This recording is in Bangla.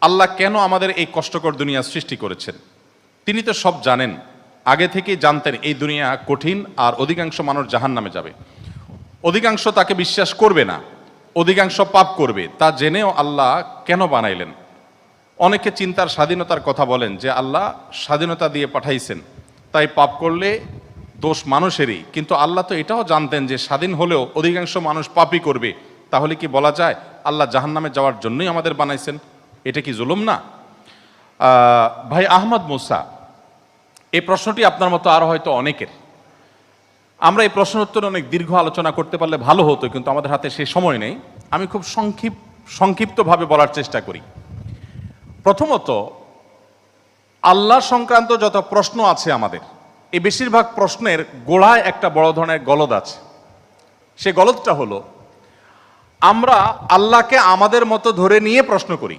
আল্লাহ কেন আমাদের এই কষ্টকর দুনিয়া সৃষ্টি করেছেন। তিনি তো সব জানেন, আগে থেকেই জানতেন এই দুনিয়া কঠিন, আর অধিকাংশ মানুষ জাহান্নামে যাবে, অধিকাংশ তাকে বিশ্বাস করবে না, অধিকাংশ পাপ করবে। তা জেনেও আল্লাহ কেন বানাইলেন? অনেকে চিন্তার স্বাধীনতার কথা বলেন যে আল্লাহ স্বাধীনতা দিয়ে পাঠাইছেন, তাই পাপ করলে দোষ মানুষেরই। কিন্তু আল্লাহ তো এটাও জানতেন যে স্বাধীন হলেও অধিকাংশ মানুষ পাপই করবে। তাহলে কি বলা যায় আল্লাহ জাহান্নামে যাওয়ার জন্যই আমাদের বানাইছেন? এটা কি জুলুম না? ভাই আহমদ মুসা, এই প্রশ্নটি আপনার মতো আরো হয়তো অনেকের। আমরা এই প্রশ্ন উত্তরে অনেক দীর্ঘ আলোচনা করতে পারলে ভালো হতো, কিন্তু আমাদের হাতে সেই সময় নেই। আমি খুব সংক্ষিপ্তভাবে বলার চেষ্টা করি। প্রথমত, আল্লাহ সংক্রান্ত যত প্রশ্ন আছে আমাদের, এই বেশিরভাগ প্রশ্নের গোড়ায় একটা বড় ধরনের গলদ আছে। সে গলদটা হলো, আমরা আল্লাহকে আমাদের মতো ধরে নিয়ে প্রশ্ন করি।